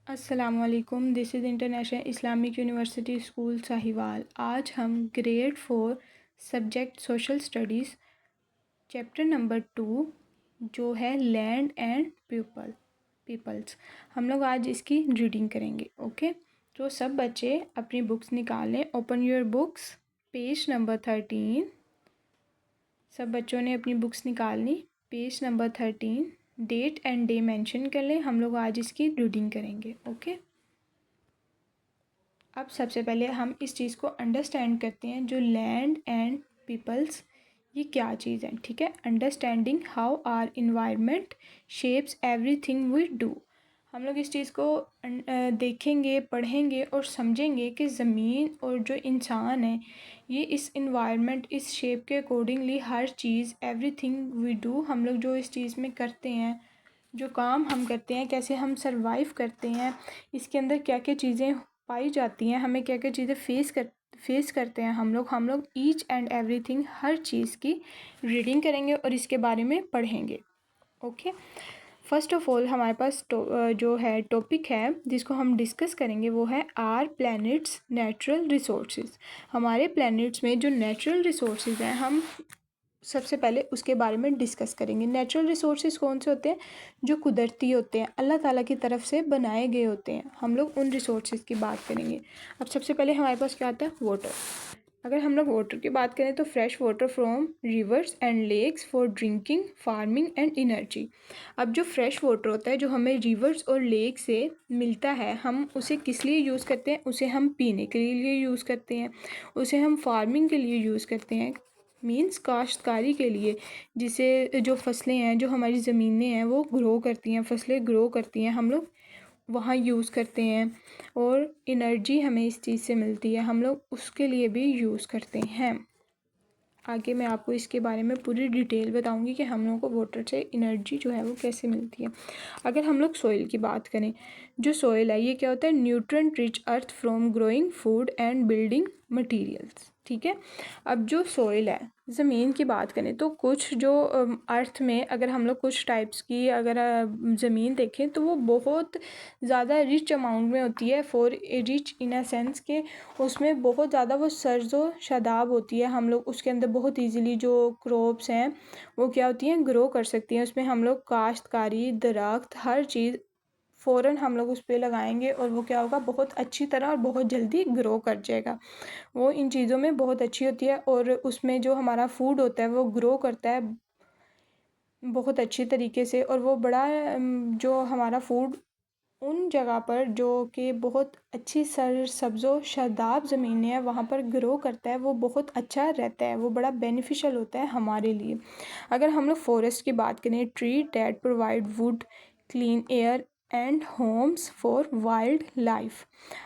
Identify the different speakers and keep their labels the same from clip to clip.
Speaker 1: अस्सलामुअलैकुम, this is international Islamic university school Sahiwal. आज हम grade 4 subject social studies chapter number 2 जो है लैंड एंड पीपल्स, हम लोग आज इसकी रीडिंग करेंगे। ओके, तो सब बच्चे अपनी बुक्स निकालें। Open your books, page number 13। सब बच्चों ने अपनी बुक्स निकालनी। Page number 13, date and day mention कर लें। हम लोग आज इसकी रीडिंग करेंगे। ओके, अब सबसे पहले हम इस चीज़ को अंडरस्टैंड करते हैं, जो लैंड एंड पीपल्स ये क्या चीज़ है। ठीक है, understanding how our environment shapes everything we do. हम लोग इस चीज़ को देखेंगे, पढ़ेंगे और समझेंगे कि ज़मीन और जो इंसान है ये इस इन्वायरमेंट, इस शेप के अकॉर्डिंगली हर चीज़ एवरीथिंग वी डू, हम लोग जो इस चीज़ में करते हैं, जो काम हम करते हैं, कैसे हम सरवाइव करते हैं, इसके अंदर क्या क्या चीज़ें पाई जाती हैं, हमें क्या क्या चीज़ें फेस करते हैं हम लोग ईच एंड एवरीथिंग हर चीज़ की रीडिंग करेंगे और इसके बारे में पढ़ेंगे। ओके, फर्स्ट ऑफ ऑल हमारे पास जो है टॉपिक है जिसको हम डिस्कस करेंगे वो है आर प्लैनेट्स नेचुरल रिसोर्सेज। हमारे प्लैनेट्स में जो नेचुरल रिसोर्सेज हैं, हम सबसे पहले उसके बारे में डिस्कस करेंगे। नेचुरल रिसोर्सेज कौन से होते हैं? जो कुदरती होते हैं, अल्लाह ताला की तरफ से बनाए गए होते हैं। हम लोग उन रिसोर्सेज की बात करेंगे। अब सबसे पहले हमारे पास क्या आता है? वाटर। अगर हम लोग वाटर की बात करें तो fresh water from rivers and lakes for drinking, farming and energy. अब जो फ्रेश वाटर होता है, जो हमें रिवर्स और लेक से मिलता है, हम उसे किस लिए यूज़ करते हैं? उसे हम पीने के लिए यूज़ करते हैं, उसे हम फार्मिंग के लिए यूज़ करते हैं, मीन्स काश्तकारी के लिए, जिसे जो फसलें हैं, जो हमारी ज़मीनें हैं वो ग्रो करती हैं, फसलें ग्रो करती हैं, हम लोग वहाँ यूज़ करते हैं। और एनर्जी हमें इस चीज़ से मिलती है, हम लोग उसके लिए भी यूज़ करते हैं। आगे मैं आपको इसके बारे में पूरी डिटेल बताऊंगी कि हम लोगों को वाटर से एनर्जी जो है वो कैसे मिलती है। अगर हम लोग सॉइल की बात करें, जो सॉइल है ये क्या होता है? Nutrient rich earth from growing food and building materials. ठीक है, अब जो सॉइल है, ज़मीन की बात करें तो कुछ जो अर्थ में अगर हम लोग कुछ टाइप्स की अगर ज़मीन देखें तो वो बहुत ज़्यादा रिच अमाउंट में होती है। For rich in a sense के उसमें बहुत ज़्यादा वो सरजो शादाब होती है। हम लोग उसके अंदर बहुत इजीली जो क्रॉप्स हैं वो क्या होती हैं? ग्रो कर सकती हैं। उसमें हम लोग काश्तकारी, दरख्त, हर चीज़ फ़ौरन हम लोग उस पर लगाएंगे और वो क्या होगा? बहुत अच्छी तरह और बहुत जल्दी ग्रो कर जाएगा। वो इन चीज़ों में बहुत अच्छी होती है और उसमें जो हमारा फूड होता है वो ग्रो करता है बहुत अच्छी तरीके से। और वो बड़ा जो हमारा फूड उन जगह पर जो कि बहुत अच्छी सब्ज़ो शादाब ज़मीनें हैं वहाँ पर ग्रो करता है, वो बहुत अच्छा रहता है, वो बड़ा बेनिफिशियल होता है हमारे लिए। अगर हम लोग फॉरेस्ट की बात करें, tree that provide wood, clean air and homes for wildlife.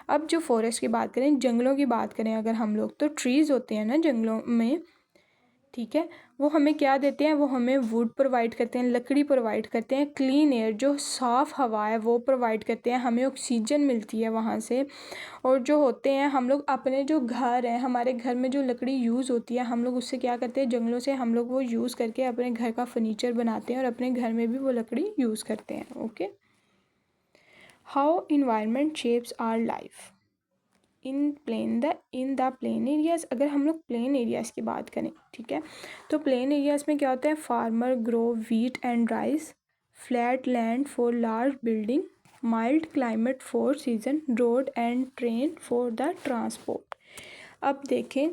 Speaker 1: अब जो फॉरेस्ट की बात करें, जंगलों की बात करें अगर हम लोग, तो ट्रीज़ होते हैं ना जंगलों में, ठीक है, वो हमें क्या देते हैं? वो हमें वुड प्रोवाइड करते हैं, लकड़ी प्रोवाइड करते हैं, क्लीन एयर जो साफ़ हवा है वो प्रोवाइड करते हैं, हमें ऑक्सीजन मिलती है वहाँ से। और जो होते हैं, हम लोग अपने जो घर हैं, हमारे घर में जो लकड़ी यूज़ होती है, हम लोग उससे क्या करते हैं? जंगलों से हम लोग वो यूज़ करके अपने घर का फर्नीचर बनाते हैं और अपने घर में भी वो लकड़ी यूज़ करते हैं। Okay, how environment shapes our life in the plain areas. अगर हम लोग प्लेन एरियाज़ की बात करें, ठीक है, तो प्लेन एरियाज़ में क्या होता है? Farmer grow wheat and rice, flat land for large building, mild climate for season, road and train for the transport. अब देखें,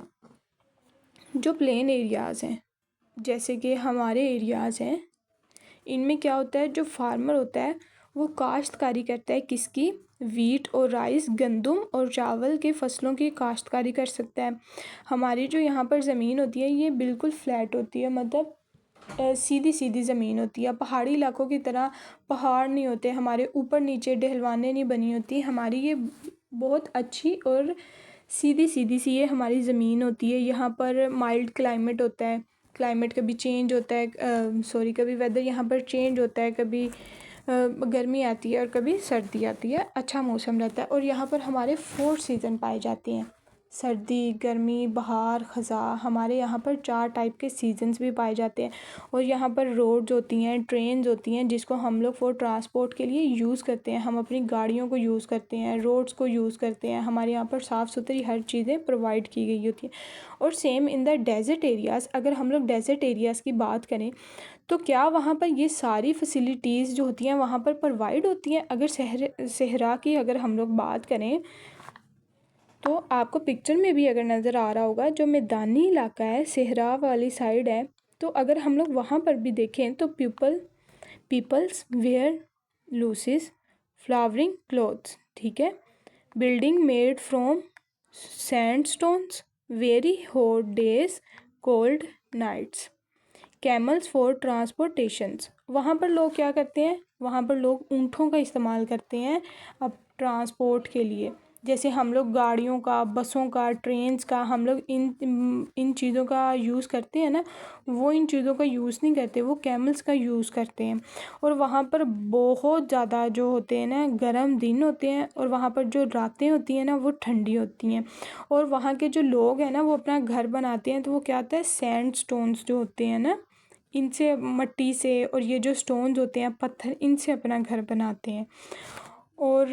Speaker 1: जो प्लेन एरियाज़ हैं जैसे कि हमारे एरियाज़ हैं, इनमें क्या होता है? जो फार्मर होता है वो काश्तकारी करता है, किसकी? वीट और राइस, गंदम और चावल के फसलों की काश्तकारी कर सकता है। हमारी जो यहाँ पर ज़मीन होती है ये बिल्कुल फ्लैट होती है, मतलब सीधी सीधी ज़मीन होती है। पहाड़ी इलाकों की तरह पहाड़ नहीं होते हमारे, ऊपर नीचे ढलवाने नहीं बनी होती हमारी, ये बहुत अच्छी और सीधी सीधी सी ये हमारी ज़मीन होती है। यहाँ पर माइल्ड क्लाइमेट होता है, क्लाइमेट कभी चेंज होता है, कभी वेदर यहाँ पर चेंज होता है, कभी गर्मी आती है और कभी सर्दी आती है, अच्छा मौसम रहता है। और यहाँ पर हमारे 4 सीज़न पाए जाते हैं, सर्दी, गर्मी, बहार, ख़ज़ां। हमारे यहाँ पर 4 टाइप के सीजन्स भी पाए जाते हैं। और यहाँ पर रोड्स होती हैं, ट्रेन्स होती हैं, जिसको हम लोग फॉर ट्रांसपोर्ट के लिए यूज़ करते हैं। हम अपनी गाड़ियों को यूज़ करते हैं, रोड्स को यूज़ करते हैं। हमारे यहाँ पर साफ़ सुथरी हर चीज़ें प्रोवाइड की गई होती हैं। और same in the desert areas, अगर हम लोग डेज़र्ट एरियाज़ की बात करें तो क्या वहाँ पर ये सारी फैसिलिटीज़ जो होती हैं वहाँ पर प्रोवाइड होती हैं? अगर सहरा की अगर हम लोग बात करें तो आपको पिक्चर में भी अगर नज़र आ रहा होगा, जो मैदानी इलाका है, सहरा वाली साइड है, तो अगर हम लोग वहाँ पर भी देखें तो peoples wear looses flowering clothes, ठीक है। Building made from sandstones, very hot days, cold nights, camels for transportations. वहाँ पर लोग क्या करते हैं, वहाँ पर लोग ऊँटों का इस्तेमाल करते हैं अब ट्रांसपोर्ट के लिए। जैसे हम लोग गाड़ियों का, बसों का, ट्रेन्स का, हम लोग इन चीज़ों का यूज़ करते हैं ना, वो इन चीज़ों का यूज़ नहीं करते, वो कैमल्स का यूज़ करते हैं। और वहाँ पर बहुत ज़्यादा जो होते हैं ना, गर्म दिन होते हैं, और वहाँ पर जो रातें होती हैं ना, वो ठंडी होती हैं। और वहाँ के जो लोग हैं ना, वो अपना घर बनाते हैं, तो वो क्या होता है, सैंड स्टोन्स जो होते हैं ना, इनसे, मिट्टी से, और ये जो स्टोन्स होते हैं, पत्थर, इनसे अपना घर बनाते हैं। और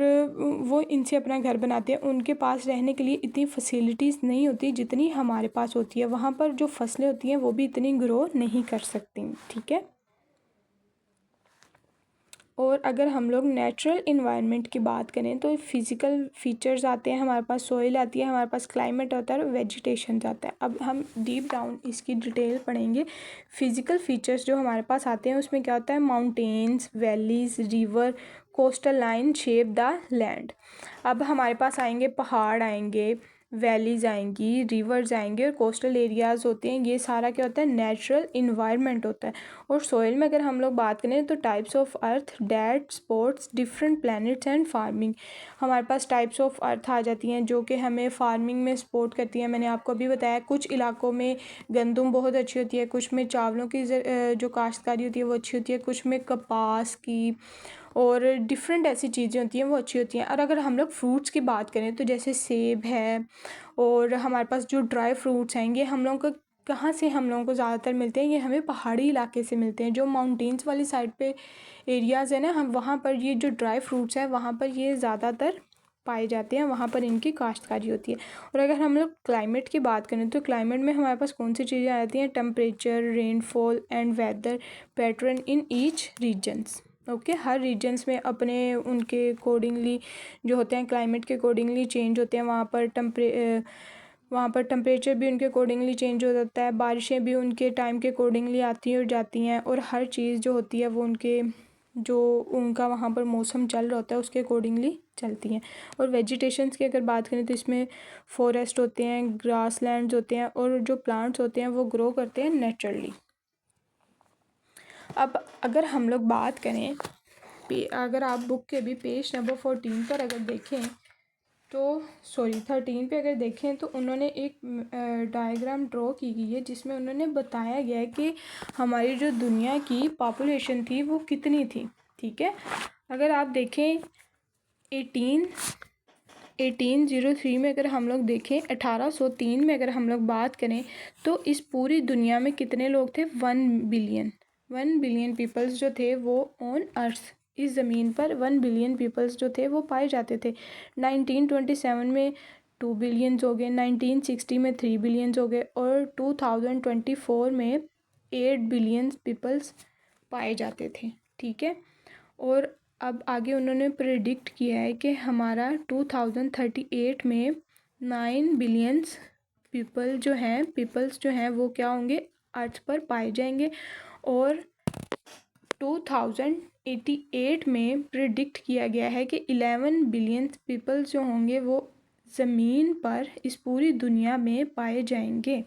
Speaker 1: वो इनसे अपना घर बनाते हैं। उनके पास रहने के लिए इतनी फैसिलिटीज़ नहीं होती जितनी हमारे पास होती है। वहाँ पर जो फसलें होती हैं वो भी इतनी ग्रो नहीं कर सकती, ठीक है। और अगर हम लोग नेचुरल इन्वायरमेंट की बात करें तो फिज़िकल फीचर्स आते हैं हमारे पास, सॉइल आती है हमारे पास, क्लाइमेट होता है और वेजिटेशन आता है। अब हम डीप डाउन इसकी डिटेल पढ़ेंगे। फिज़िकल फीचर्स जो हमारे पास आते हैं उसमें क्या होता है, mountains, valleys, river, coastal line shape the land. अब हमारे पास आएंगे पहाड़, आएंगे वैलीज, आएंगी रिवर्स, आएंगे और कोस्टल एरियाज़ होते हैं। ये सारा क्या होता है, नेचुरल इन्वायरमेंट होता है। और सोइल में अगर हम लोग बात करें तो types of earth, that spots, different planets and farming. हमारे पास टाइप्स ऑफ अर्थ आ जाती हैं जो कि हमें फार्मिंग में सपोर्ट करती हैं। मैंने आपको अभी बताया कुछ इलाकों में गंदम बहुत अच्छी होती है, कुछ में चावलों की जो काश्तकारी होती है वो अच्छी होती है, कुछ में कपास की और डिफरेंट ऐसी चीज़ें होती हैं वो अच्छी होती हैं। और अगर हम लोग फ्रूट्स की बात करें तो जैसे सेब है, और हमारे पास जो ड्राई फ्रूट्स हैं ये हम लोगों को कहाँ से हम लोगों को ज़्यादातर मिलते हैं, ये हमें पहाड़ी इलाके से मिलते हैं। जो माउंटेन्स वाली साइड पे एरियाज़ है ना, हम वहाँ पर ये जो ड्राई फ्रूट्स हैं वहाँ पर ये ज़्यादातर पाए जाते हैं, वहाँ पर इनकी काश्तकारी होती है। और अगर हम लोग क्लाइमेट की बात करें तो क्लाइमेट में हमारे पास कौन सी चीज़ें आ जाती हैं, temperature, rainfall and weather pattern in each regions. Okay, हर रीजन्स में अपने उनके अकॉर्डिंगली जो होते हैं, क्लाइमेट के अकॉर्डिंगली चेंज होते हैं। वहाँ पर टेम्परेचर भी उनके अकॉर्डिंगली चेंज हो जाता है, बारिशें भी उनके टाइम के अकॉर्डिंगली आती और जाती हैं, और हर चीज़ जो होती है वो उनके जो उनका वहाँ पर मौसम चल रहा होता है उसके अकॉर्डिंगली चलती हैं। और वेजिटेशंस की अगर बात करें तो इसमें फॉरेस्ट होते हैं, ग्रास लैंड्स होते हैं, और जो प्लांट्स होते हैं वो ग्रो करते हैं नेचुरली। अब अगर हम लोग बात करें, अगर आप बुक के भी पेज नंबर 14 पर अगर देखें तो 13 पे अगर देखें तो उन्होंने एक डायग्राम ड्रॉ की गई है जिसमें उन्होंने बताया गया है कि हमारी जो दुनिया की पॉपुलेशन थी वो कितनी थी, ठीक है। अगर आप देखें 1803 में अगर हम लोग देखें, 1803 में अगर हम लोग बात करें तो इस पूरी दुनिया में कितने लोग थे, 1 बिलियन पीपल्स जो थे वो ऑन अर्थ, इस ज़मीन पर 1 बिलियन पीपल्स जो थे वो पाए जाते थे। 1927 में 2 बिलियंस हो गए, 1960 में 3 बिलियंस हो गए, और 2024 में 8 बिलियंस पीपल्स पाए जाते थे, ठीक है। और अब आगे उन्होंने प्रिडिक्ट किया है कि हमारा 2038 में 9 बिलियंस पीपल्स जो हैं वो क्या होंगे, अर्थ पर पाए जाएंगे। और 2088 में प्रिडिक्ट किया गया है कि 11 बिलियन पीपल्स जो होंगे वो ज़मीन पर इस पूरी दुनिया में पाए जाएंगे।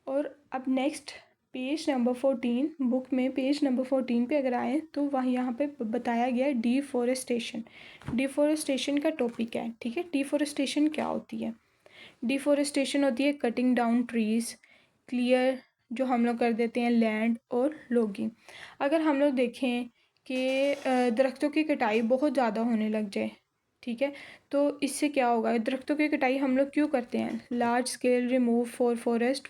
Speaker 1: और अब नेक्स्ट पेज नंबर 14, बुक में पेज नंबर 14 पे अगर आए तो वहाँ यहाँ पे बताया गया है डिफॉरेस्टेशन का टॉपिक है, ठीक है। डिफॉरेस्टेशन क्या होती है, डिफॉरेस्टेशन होती है कटिंग डाउन ट्रीज़, क्लियर जो हम लोग कर देते हैं लैंड, और लॉगिंग। अगर हम लोग देखें कि दरख्तों की कटाई बहुत ज़्यादा होने लग जाए, ठीक है। तो इससे क्या होगा, दरख्तों की कटाई हम लोग क्यों करते हैं, large scale remove for forest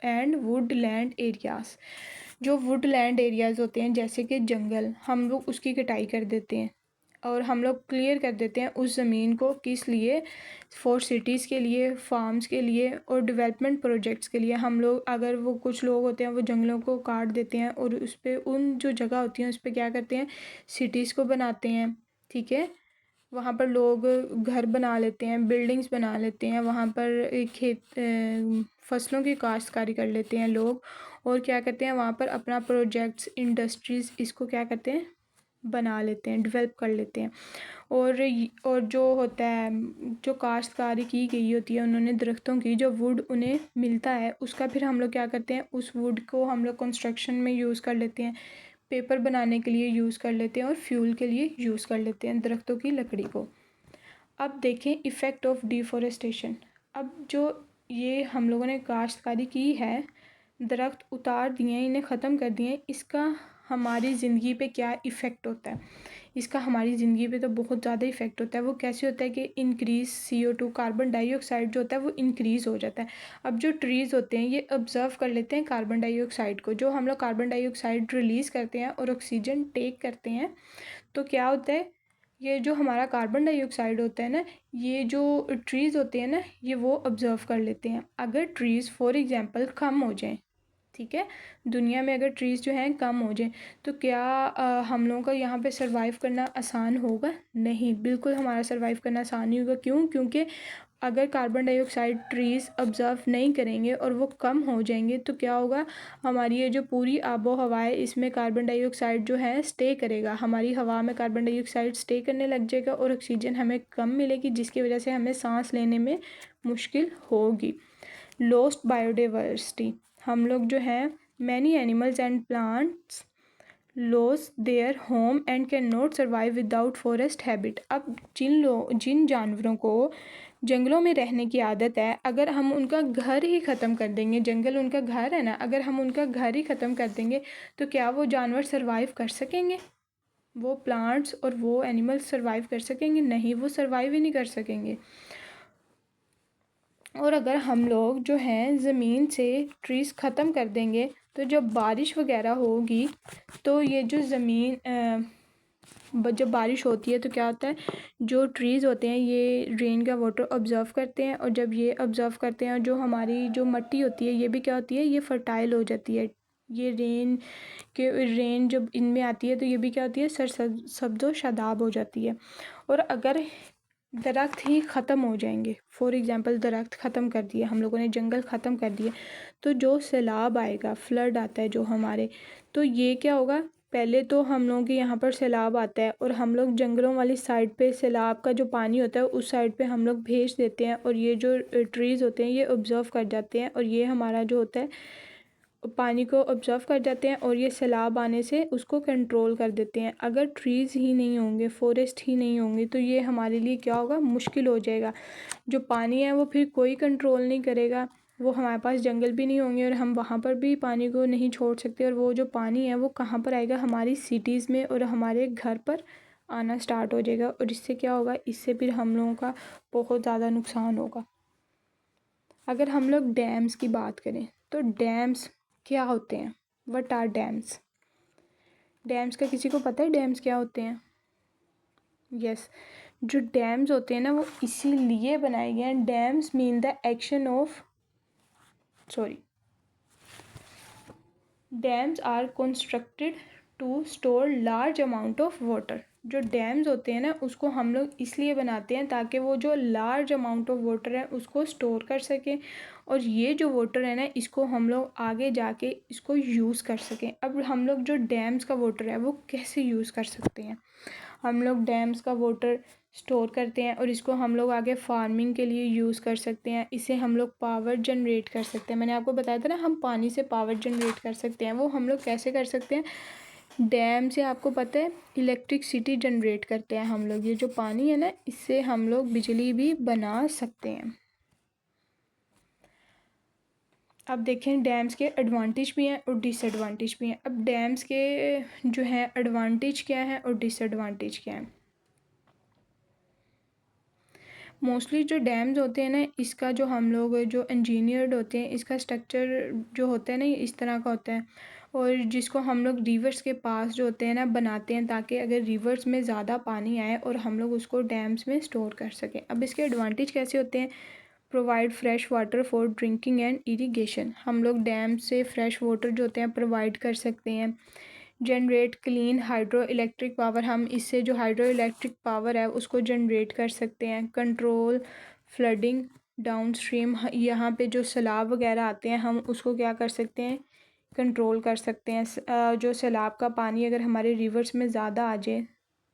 Speaker 1: and would land areas. जो वुड लैंड एरियाज़ होते हैं जैसे कि जंगल, हम लोग उसकी कटाई कर देते हैं और हम लोग क्लियर कर देते हैं उस ज़मीन को, किस लिए, फॉर सिटीज़ के लिए, फार्म्स के लिए और डेवलपमेंट प्रोजेक्ट्स के लिए। हम लोग, अगर वो कुछ लोग होते हैं वो जंगलों को काट देते हैं और उस पर, उन जो जगह होती हैं उस पर क्या करते हैं, सिटीज़ को बनाते हैं। ठीक है, वहाँ पर लोग घर बना लेते हैं, बिल्डिंग्स बना लेते हैं, वहाँ पर फसलों की काश्तकारी कर लेते हैं लोग, और क्या करते हैं वहाँ पर अपना प्रोजेक्ट्स, इंडस्ट्रीज़, इसको क्या करते हैं, बना लेते हैं, डेवलप कर लेते हैं। और जो होता है, जो काश्तकारी की गई होती है उन्होंने दरख्तों की, जो वुड उन्हें मिलता है उसका फिर हम लोग क्या करते हैं, उस वुड को हम लोग कंस्ट्रक्शन में यूज़ कर लेते हैं, पेपर बनाने के लिए यूज़ कर लेते हैं और फ्यूल के लिए यूज़ कर लेते हैं दरख्तों की लकड़ी को। अब देखें इफ़ेक्ट ऑफ डिफॉरेस्टेशन। अब जो ये हम लोगों ने काश्तकारी की है, दरख्त उतार दिए हैं, इन्हें ख़त्म कर दिए हैं, इसका हमारी ज़िंदगी पे क्या इफ़ेक्ट होता है। इसका हमारी ज़िंदगी पे तो बहुत ज़्यादा इफ़ेक्ट होता है। वो कैसे होता है कि इंक्रीज़ CO2, कार्बन डाइऑक्साइड जो होता है वो इंक्रीज़ हो जाता है। अब जो ट्रीज़ होते हैं ये ऑब्ज़र्व कर लेते हैं कार्बन डाइऑक्साइड को, जो हम लोग कार्बन डाइऑक्साइड रिलीज़ करते हैं और ऑक्सीजन टेक करते हैं, तो क्या होता है, ये जो हमारा कार्बन डाइऑक्साइड होता है ना, ये जो ट्रीज़ होते हैं ना, ये वो ऑब्ज़र्व कर लेते हैं। अगर ट्रीज़ फॉर एग्ज़ाम्पल कम हो जाएं, ठीक है, दुनिया में अगर ट्रीज़ जो हैं कम हो जाएं, तो क्या हम लोगों का यहाँ पे सरवाइव करना आसान होगा? नहीं, बिल्कुल हमारा सरवाइव करना आसान नहीं होगा। क्यों? क्योंकि अगर कार्बन डाइऑक्साइड ट्रीज़ ऑब्ज़र्व नहीं करेंगे और वो कम हो जाएंगे, तो क्या होगा, हमारी ये जो पूरी आबो हवा है इसमें कार्बन डाइऑक्साइड जो है स्टे करेगा, हमारी हवा में कार्बन डाइऑक्साइड स्टे करने लग जाएगा और ऑक्सीजन हमें कम मिलेगी, जिसकी वजह से हमें सांस लेने में मुश्किल होगी। लॉस्ट बायोडाइवर्सिटी, हम लोग जो हैं, many animals and plants loss their home and can not survive without forest habit. अब जिन जानवरों को जंगलों में रहने की आदत है, अगर हम उनका घर ही ख़त्म कर देंगे, जंगल उनका घर है ना, अगर हम उनका घर ही ख़त्म कर देंगे, तो क्या वो जानवर सर्वाइव कर सकेंगे? वो प्लांट्स और वो एनिमल्स सर्वाइव कर सकेंगे? नहीं, वो सर्वाइव ही नहीं कर सकेंगे। और अगर हम लोग जो हैं ज़मीन से ट्रीज़ ख़त्म कर देंगे, तो जब बारिश वगैरह होगी, तो ये जो ज़मीन जब बारिश होती है तो क्या होता है, जो ट्रीज़ होते हैं ये रेन का वाटर ऑब्ज़र्व करते हैं, और जब ये ऑब्ज़र्व करते हैं, जो हमारी जो मिट्टी होती है ये भी क्या होती है, ये फर्टाइल हो जाती है। ये रेन जब इनमें आती है तो ये भी क्या होती है, सब्ज़ो शादाब हो जाती है। और अगर दरख्त ही ख़त्म हो जाएंगे, फॉर एग्ज़ाम्पल दरख्त ख़त्म कर दिए हम लोगों ने, जंगल ख़त्म कर दिए, तो जो सैलाब आएगा, फ्लड आता है जो हमारे, तो ये क्या होगा, पहले तो हम लोगों के यहाँ पर सैलाब आता है और हम लोग जंगलों वाली साइड पे सैलाब का जो पानी होता है उस साइड पे हम लोग भेज देते हैं, और ये जो ट्रीज़ होते हैं ये ऑब्ज़र्व कर जाते हैं, और ये हमारा जो होता है पानी को ऑब्ज़र्व कर जाते हैं, और ये सैलाब आने से उसको कंट्रोल कर देते हैं। अगर ट्रीज़ ही नहीं होंगे, फॉरेस्ट ही नहीं होंगे, तो ये हमारे लिए क्या होगा, मुश्किल हो जाएगा। जो पानी है वो फिर कोई कंट्रोल नहीं करेगा, वो हमारे पास जंगल भी नहीं होंगे और हम वहाँ पर भी पानी को नहीं छोड़ सकते, और वो जो पानी है वो कहाँ पर आएगा, हमारी सिटीज़ में और हमारे घर पर आना स्टार्ट हो जाएगा, और इससे क्या होगा, इससे फिर हम लोगों का बहुत ज़्यादा नुकसान होगा। अगर हम लोग डैम्स की बात करें, तो डैम्स क्या होते हैं, व्हाट आर डैम्स? डैम्स का किसी को पता है डैम्स क्या होते हैं? यस, जो डैम्स होते हैं ना वो इसीलिए बनाए गए हैं, dams mean the action of, sorry, dams are constructed to store large amount of water. जो डैम्स होते हैं ना उसको हम लोग इसलिए बनाते हैं ताकि वो जो लार्ज अमाउंट ऑफ वाटर है उसको स्टोर कर सकें, और ये जो वाटर है ना इसको हम लोग आगे जाके इसको यूज़ कर सकें। अब हम लोग जो डैम्स का वाटर है वो कैसे यूज़ कर सकते हैं, हम लोग डैम्स का वाटर स्टोर करते हैं और इसको हम लोग आगे फार्मिंग के लिए यूज़ कर सकते हैं, इससे हम लोग पावर जनरेट कर सकते हैं। मैंने आपको बताया था ना हम पानी से पावर जनरेट कर सकते हैं, वो हम लोग कैसे कर सकते हैं, डैम से आपको पता है इलेक्ट्रिसिटी जनरेट करते हैं हम लोग, ये जो पानी है ना इससे हम लोग बिजली भी बना सकते हैं। अब देखें डैम्स के एडवांटेज भी हैं और डिसएडवांटेज भी हैं। अब डैम्स के जो हैं एडवांटेज क्या हैं और डिसएडवांटेज क्या हैं। मोस्टली जो डैम्स होते हैं ना, इसका जो हम लोग जो इंजीनियर्ड होते हैं, इसका स्ट्रक्चर जो होता है ना, ये इस तरह का होता है, और जिसको हम लोग रिवर्स के पास जो होते हैं ना बनाते हैं, ताकि अगर रिवर्स में ज़्यादा पानी आए और हम लोग उसको डैम्स में स्टोर कर सकें। अब इसके एडवांटेज कैसे होते हैं? Provide fresh water for drinking and irrigation, हम लोग डैम से फ्रेश वाटर जो होते हैं प्रोवाइड कर सकते हैं। Generate clean hydro electric power, हम इससे जो हाइड्रो इलेक्ट्रिक पावर है उसको जनरेट कर सकते हैं। कंट्रोल फ्लडिंग डाउन स्ट्रीम, यहाँ पे जो सैलाब वगैरह आते हैं हम उसको क्या कर सकते हैं, कंट्रोल कर सकते हैं। जो सैलाब का पानी अगर हमारे रिवर्स में ज़्यादा आ जाए,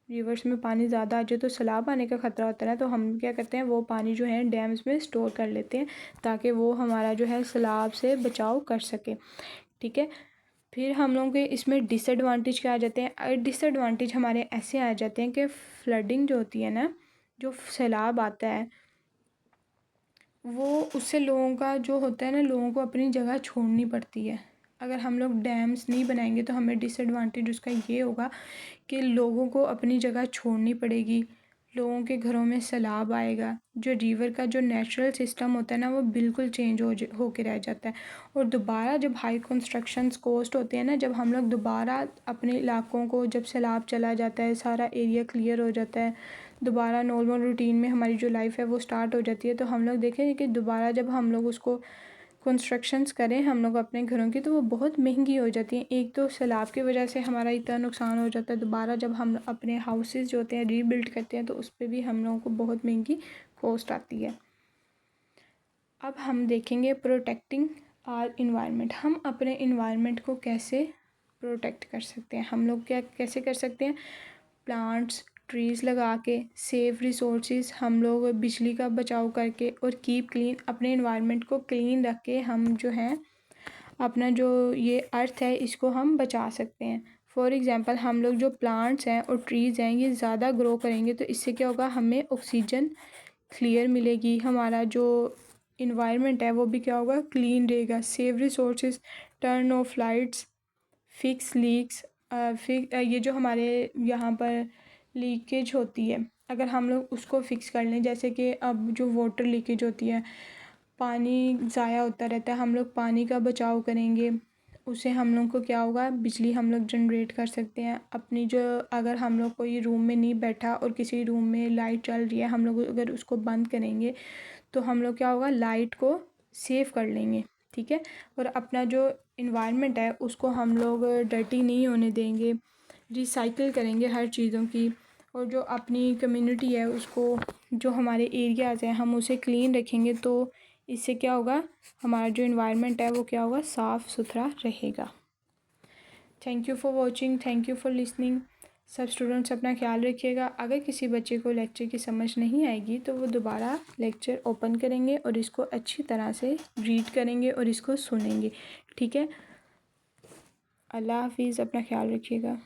Speaker 1: रिवर्स में पानी ज़्यादा आ जाए तो सैलाब आने का ख़तरा होता है, तो हम क्या करते हैं वो पानी जो है डैम्स में स्टोर कर लेते हैं, ताकि वो हमारा जो है सैलाब से बचाव कर सके। ठीक है, फिर हम लोगों के इसमें डिसएडवांटेज क्या आ जाते हैं? डिसएडवांटेज हमारे ऐसे आ जाते हैं कि फ्लडिंग जो होती है ना, जो सैलाब आता है वो उससे लोगों का जो होता है ना, लोगों को अपनी जगह छोड़नी पड़ती है। अगर हम लोग डैम्स नहीं बनाएंगे तो हमें डिसएडवांटेज उसका ये होगा कि लोगों को अपनी जगह छोड़नी पड़ेगी, लोगों के घरों में सैलाब आएगा, जो रिवर का जो नेचुरल सिस्टम होता है ना वो बिल्कुल चेंज हो के रह जाता है। और दोबारा जब हाई कंस्ट्रक्शंस कॉस्ट होते हैं ना, जब हम लोग दोबारा अपने इलाकों को, जब सैलाब चला जाता है, सारा एरिया क्लियर हो जाता है, दोबारा नॉर्मल रूटीन में हमारी जो लाइफ है वो स्टार्ट हो जाती है, तो हम लोग देखें कि दोबारा जब हम लोग उसको कंस्ट्रक्शंस करें हम लोग अपने घरों की, तो वो बहुत महंगी हो जाती हैं। एक तो सैलाब की वजह से हमारा इतना नुकसान हो जाता है, दोबारा जब हम अपने हाउसेस जो होते हैं रीबिल्ड करते हैं तो उस पर भी हम लोगों को बहुत महंगी कॉस्ट आती है। अब हम देखेंगे प्रोटेक्टिंग आवर इन्वायरमेंट, हम अपने इन्वायरमेंट को कैसे प्रोटेक्ट कर सकते हैं। हम लोग क्या कैसे कर सकते हैं? प्लांट्स ट्रीज़ लगा के, सेफ रिसोर्सेज, हम लोग बिजली का बचाव करके, और कीप क्लीन, अपने इन्वायरमेंट को क्लीन रख के हम जो है अपना जो ये अर्थ है इसको हम बचा सकते हैं। फॉर एग्ज़ाम्पल हम लोग जो प्लांट्स हैं और ट्रीज़ हैं ये ज़्यादा ग्रो करेंगे तो इससे क्या होगा, हमें ऑक्सीजन क्लियर मिलेगी, हमारा जो इन्वायरमेंट है वो भी क्या होगा, क्लीन रहेगा। Save resources, turn off lights, fix leaks, ये जो हमारे यहाँ पर लीकेज होती है अगर हम लोग उसको फिक्स कर लें, जैसे कि अब जो वाटर लीकेज होती है, पानी ज़ाया होता रहता है, हम लोग पानी का बचाव करेंगे, उससे हम लोग को क्या होगा, बिजली हम लोग जनरेट कर सकते हैं अपनी जो, अगर हम लोग कोई रूम में नहीं बैठा और किसी रूम में लाइट चल रही है, हम लोग अगर उसको बंद करेंगे तो हम लोग क्या होगा, लाइट को सेव कर लेंगे। ठीक है, और अपना जो इन्वायरमेंट है उसको हम लोग डर्टी नहीं होने देंगे, रिसाइकिल करेंगे हर चीज़ों की, और जो अपनी कम्युनिटी है उसको, जो हमारे एरियाज़ हैं हम उसे क्लीन रखेंगे, तो इससे क्या होगा, हमारा जो इन्वायरमेंट है वो क्या होगा, साफ़ सुथरा रहेगा। Thank you for watching, thank you for listening. सब स्टूडेंट्स अपना ख्याल रखिएगा। अगर किसी बच्चे को लेक्चर की समझ नहीं आएगी तो वो दोबारा लेक्चर ओपन करेंगे और इसको अच्छी तरह से रीड करेंगे और इसको सुनेंगे। ठीक है, अल्लाह हाफिज़, अपना ख्याल रखिएगा।